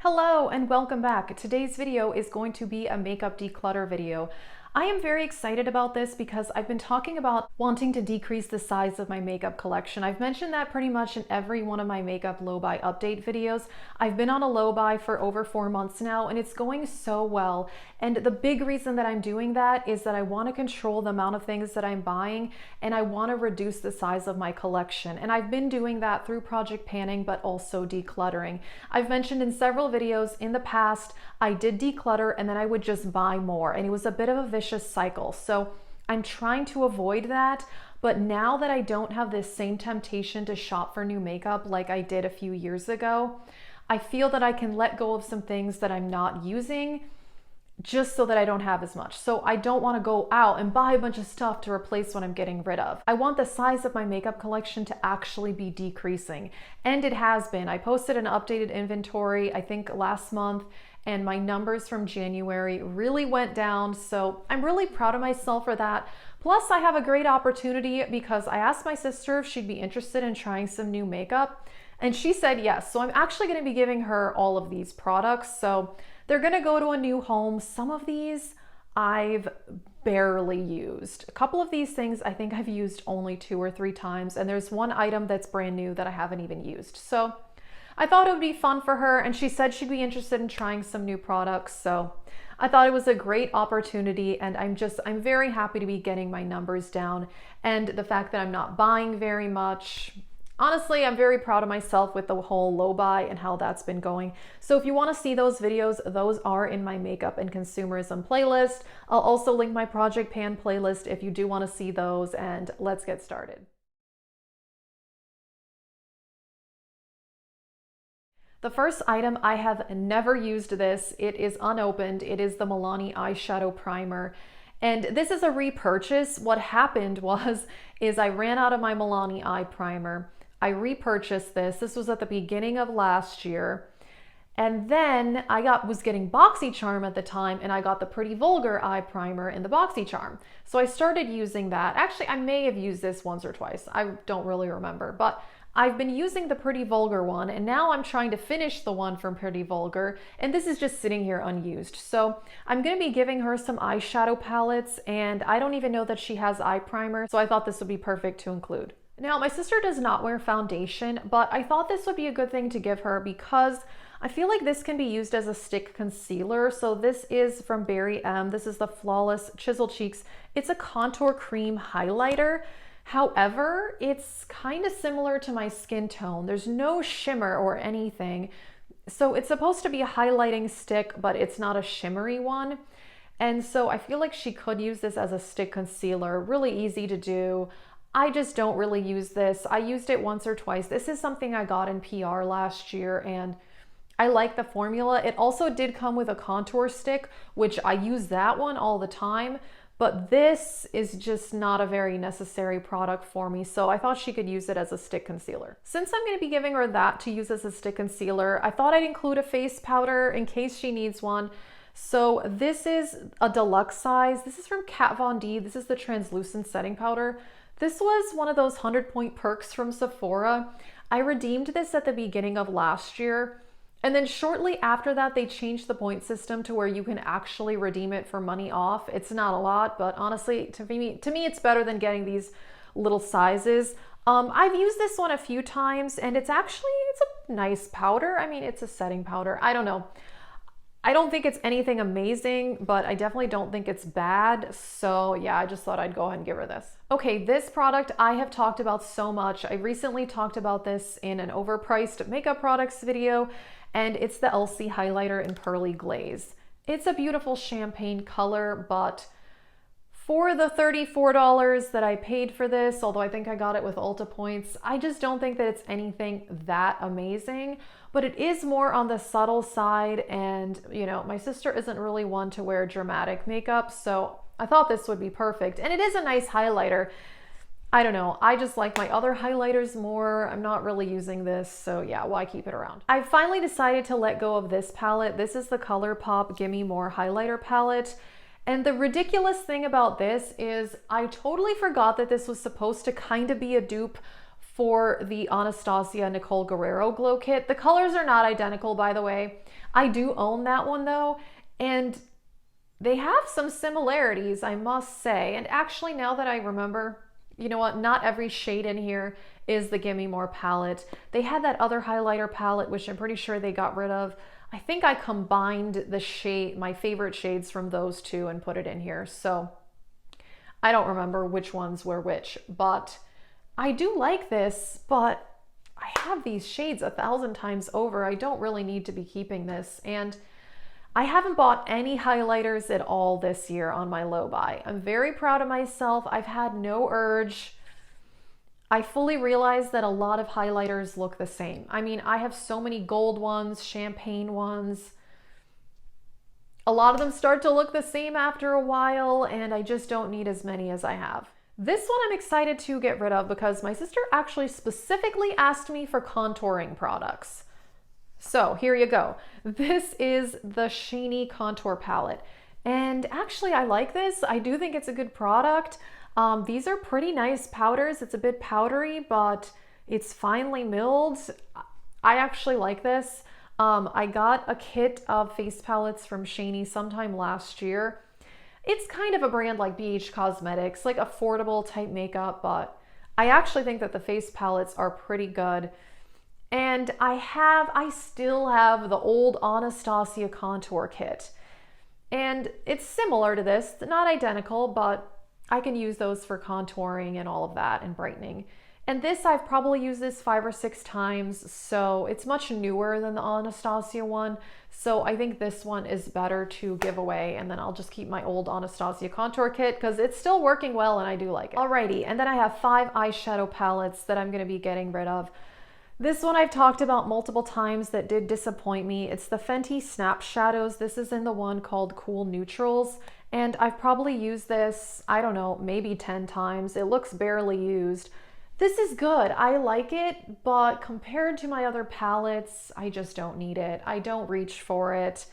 Hello and welcome back. Today's video is going to be a makeup declutter video. I am very excited about this because I've been talking about wanting to decrease the size of my makeup collection. I've mentioned that pretty much in every one of my makeup low buy update videos. I've been on a low buy for over 4 months now and it's going so well. And the big reason that I'm doing that is that I want to control the amount of things that I'm buying and I want to reduce the size of my collection. And I've been doing that through project panning, but also decluttering. I've mentioned in several videos in the past, I did declutter and then I would just buy more. And it was a bit of a vicious cycle. So I'm trying to avoid that. But now that I don't have this same temptation to shop for new makeup like I did a few years ago, I feel that I can let go of some things that I'm not using just so that I don't have as much. So I don't want to go out and buy a bunch of stuff to replace what I'm getting rid of. I want the size of my makeup collection to actually be decreasing. And it has been. I posted an updated inventory, I think last month, and my numbers from January really went down. So I'm really proud of myself for that. Plus I have a great opportunity because I asked my sister if she'd be interested in trying some new makeup and she said yes. So I'm actually going to be giving her all of these products. So they're going to go to a new home. Some of these I've barely used. A couple of these things I think I've used only 2 or 3 times. And there's one item that's brand new that I haven't even used. So I thought it would be fun for her and she said she'd be interested in trying some new products. So I thought it was a great opportunity and I'm very happy to be getting my numbers down and the fact that I'm not buying very much. Honestly, I'm very proud of myself with the whole low buy and how that's been going. So if you want to see those videos, those are in my makeup and consumerism playlist. I'll also link my project pan playlist if you do want to see those, and let's get started. The first item, I have never used this. It is unopened. It is the Milani Eyeshadow Primer. And this is a repurchase. What happened is I ran out of my Milani Eye Primer. I repurchased this. This was at the beginning of last year. And then I was getting BoxyCharm at the time and I got the Pretty Vulgar Eye Primer in the BoxyCharm. So I started using that. Actually, I may have used this once or twice. I don't really remember, but I've been using the Pretty Vulgar one and now I'm trying to finish the one from Pretty Vulgar and this is just sitting here unused. So I'm going to be giving her some eyeshadow palettes and I don't even know that she has eye primer, so I thought this would be perfect to include. Now, my sister does not wear foundation, but I thought this would be a good thing to give her because I feel like this can be used as a stick concealer. So this is from Barry M. This is the Flawless Chisel Cheeks. It's a contour cream highlighter. However, it's kind of similar to my skin tone. There's no shimmer or anything. So it's supposed to be a highlighting stick, but it's not a shimmery one. And so I feel like she could use this as a stick concealer. Really easy to do. I just don't really use this. I used it once or twice. This is something I got in PR last year and I like the formula. It also did come with a contour stick, which I use that one all the time. But this is just not a very necessary product for me, so I thought she could use it as a stick concealer. Since I'm going to be giving her that to use as a stick concealer, I thought I'd include a face powder in case she needs one. So this is a deluxe size. This is from Kat Von D. This is the translucent setting powder. This was one of those 100-point perks from Sephora. I redeemed this at the beginning of last year. And then shortly after that, they changed the point system to where you can actually redeem it for money off. It's not a lot, but honestly, to me, it's better than getting these little sizes. I've used this one a few times and it's a nice powder. I mean, it's a setting powder. I don't know. I don't think it's anything amazing, but I definitely don't think it's bad. So yeah, I just thought I'd go ahead and give her this. Okay, this product I have talked about so much. I recently talked about this in an overpriced makeup products video, and it's the Elsie highlighter in Pearly Glaze. It's a beautiful champagne color, but for the $34 that I paid for this, although I think I got it with Ulta points, I just don't think that it's anything that amazing, but it is more on the subtle side. And you know, my sister isn't really one to wear dramatic makeup, so I thought this would be perfect. And it is a nice highlighter. I don't know, I just like my other highlighters more. I'm not really using this, so yeah, why keep it around? I finally decided to let go of this palette. This is the ColourPop Gimme More highlighter palette. And the ridiculous thing about this is I totally forgot that this was supposed to kind of be a dupe for the Anastasia Nicole Guerrero Glow Kit. The colors are not identical, by the way. I do own that one though, and they have some similarities, I must say. And actually, now that I remember, you know what, not every shade in here is the Gimme More palette. They had that other highlighter palette, which I'm pretty sure they got rid of. I think I combined the shade, my favorite shades from those two, and put it in here. So I don't remember which ones were which, but I do like this, but I have these shades 1,000 times over. I don't really need to be keeping this. And I haven't bought any highlighters at all this year on my low buy. I'm very proud of myself. I've had no urge. I fully realize that a lot of highlighters look the same. I mean, I have so many gold ones, champagne ones. A lot of them start to look the same after a while, and I just don't need as many as I have. This one I'm excited to get rid of because my sister actually specifically asked me for contouring products. So here you go. This is the Shiny Contour Palette. And actually I like this. I do think it's a good product. These are pretty nice powders. It's a bit powdery, but it's finely milled. I actually like this. I got a kit of face palettes from Shiny sometime last year. It's kind of a brand like BH Cosmetics, like affordable type makeup, but I actually think that the face palettes are pretty good. And I still have the old Anastasia contour kit. And it's similar to this, not identical, but I can use those for contouring and all of that and brightening. And this, I've probably used this 5 or 6 times, so it's much newer than the Anastasia one. So I think this one is better to give away, and then I'll just keep my old Anastasia contour kit because it's still working well and I do like it. Alrighty, and then I have 5 eyeshadow palettes that I'm gonna be getting rid of. This one I've talked about multiple times that did disappoint me. It's the Fenty Snap Shadows. This is in the one called Cool Neutrals, and I've probably used this, I don't know, maybe 10 times. It looks barely used. This is good. I like it, but compared to my other palettes, I just don't need it. I don't reach for it.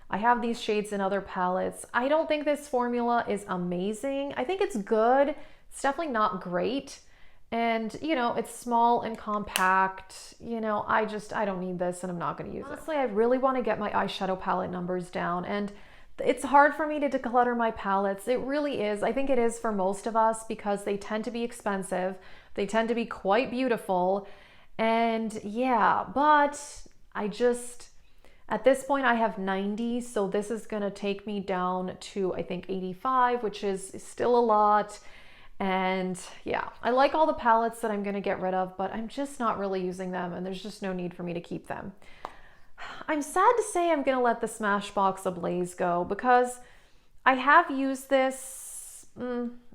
I have these shades in other palettes. I don't think this formula is amazing. I think it's good. It's definitely not great. And, you know, it's small and compact. You know, I don't need this and I'm not going to use it. Honestly, I really want to get my eyeshadow palette numbers down, and it's hard for me to declutter my palettes. It really is. I think it is for most of us because they tend to be expensive. They tend to be quite beautiful. And yeah, but at this point I have 90, so this is gonna take me down to, I think, 85, which is still a lot. And yeah, I like all the palettes that I'm gonna get rid of, but I'm just not really using them, and there's just no need for me to keep them. I'm sad to say I'm gonna let the Smashbox Ablaze go because I have used this,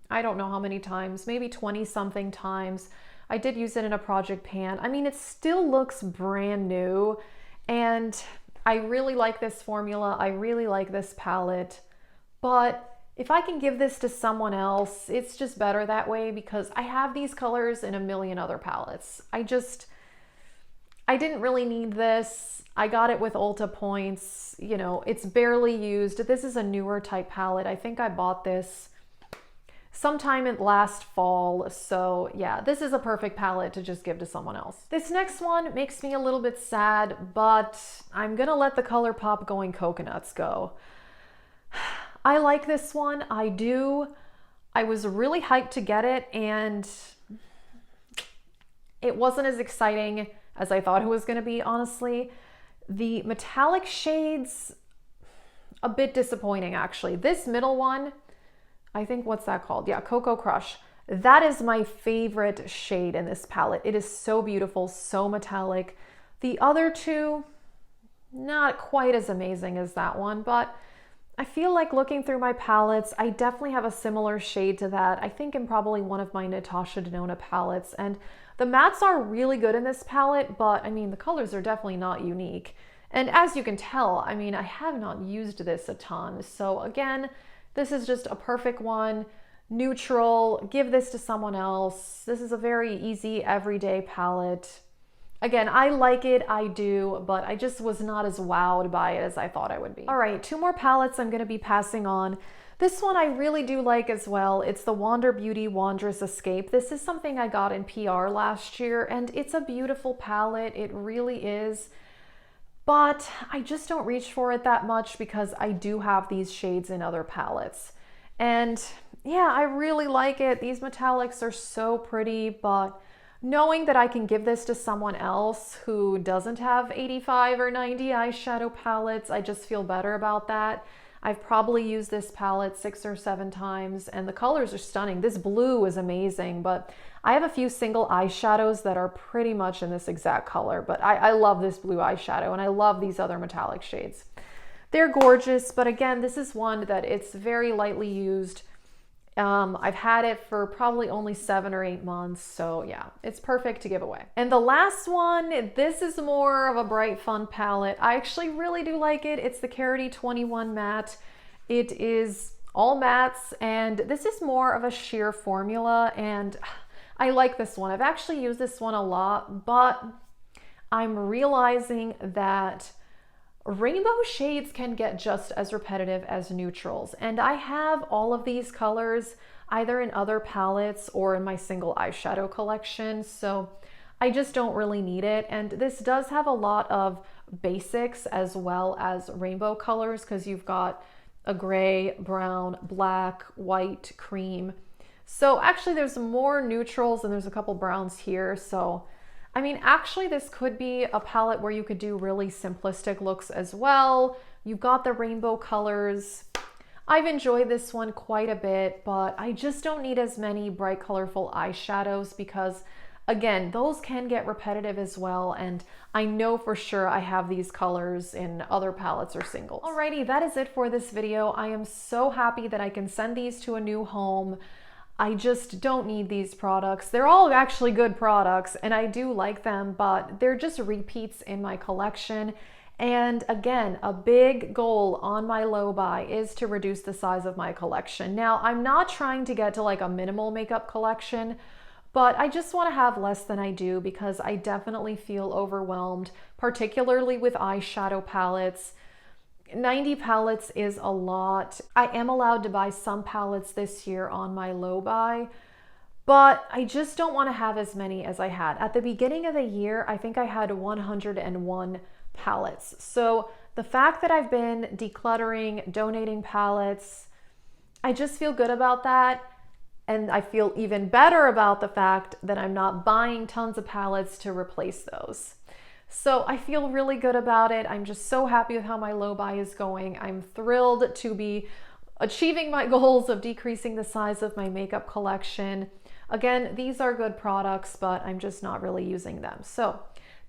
I don't know how many times, maybe 20 something times. I did use it in a project pan. I mean, it still looks brand new, and I really like this formula. I really like this palette, but if I can give this to someone else, it's just better that way because I have these colors in a million other palettes. I didn't really need this. I got it with Ulta points. You know, it's barely used. This is a newer type palette. I think I bought this sometime in last fall. So yeah, this is a perfect palette to just give to someone else. This next one makes me a little bit sad, but I'm gonna let the ColourPop Going Coconuts go. I like this one, I do. I was really hyped to get it, and it wasn't as exciting as I thought it was gonna be, honestly. The metallic shades, a bit disappointing actually. This middle one, I think, what's that called? Yeah, Cocoa Crush. That is my favorite shade in this palette. It is so beautiful, so metallic. The other two, not quite as amazing as that one, but I feel like looking through my palettes, I definitely have a similar shade to that. I think in probably one of my Natasha Denona palettes, and the mattes are really good in this palette, but I mean, the colors are definitely not unique. And as you can tell, I mean, I have not used this a ton. So again, this is just a perfect one, neutral, give this to someone else. This is a very easy everyday palette. Again, I like it, I do, but I just was not as wowed by it as I thought I would be. All right, 2 more palettes I'm gonna be passing on. This one I really do like as well. It's the Wander Beauty Wanderer's Escape. This is something I got in PR last year, and it's a beautiful palette. It really is. But I just don't reach for it that much because I do have these shades in other palettes. And yeah, I really like it. These metallics are so pretty, but knowing that I can give this to someone else who doesn't have 85 or 90 eyeshadow palettes, I just feel better about that. I've probably used this palette 6 or 7 times and the colors are stunning. This blue is amazing, but I have a few single eyeshadows that are pretty much in this exact color, but I love this blue eyeshadow and I love these other metallic shades. They're gorgeous, but again, this is one that it's very lightly used. I've had it for probably only 7 or 8 months, so yeah, it's perfect to give away. And the last one, this is more of a bright, fun palette. I actually really do like it. It's the Klarity 21 Matte. It is all mattes, and this is more of a sheer formula, and I like this one. I've actually used this one a lot, but I'm realizing that rainbow shades can get just as repetitive as neutrals, and I have all of these colors either in other palettes or in my single eyeshadow collection, so I just don't really need it. And this does have a lot of basics as well as rainbow colors because you've got a gray, brown, black, white, cream. So actually there's more neutrals and there's a couple browns here, so I mean, actually, this could be a palette where you could do really simplistic looks as well. You've got the rainbow colors. I've enjoyed this one quite a bit, but I just don't need as many bright, colorful eyeshadows because, again, those can get repetitive as well. And I know for sure I have these colors in other palettes or singles. Alrighty, that is it for this video. I am so happy that I can send these to a new home. I just don't need these products. They're all actually good products and I do like them, but they're just repeats in my collection. And again, a big goal on my low buy is to reduce the size of my collection. Now, I'm not trying to get to like a minimal makeup collection, but I just want to have less than I do because I definitely feel overwhelmed, particularly with eyeshadow palettes. 90 palettes is a lot. I am allowed to buy some palettes this year on my low buy, but I just don't want to have as many as I had. At the beginning of the year, I think I had 101 palettes. So the fact that I've been decluttering, donating palettes, I just feel good about that. And I feel even better about the fact that I'm not buying tons of palettes to replace those. So I feel really good about it. I'm just so happy with how my low buy is going. I'm thrilled to be achieving my goals of decreasing the size of my makeup collection. Again, these are good products, but I'm just not really using them. So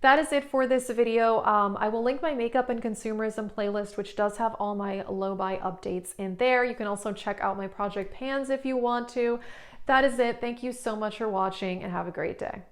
that is it for this video. I will link my makeup and consumerism playlist, which does have all my low buy updates in there. You can also check out my project pans if you want to. That is it. Thank you so much for watching and have a great day.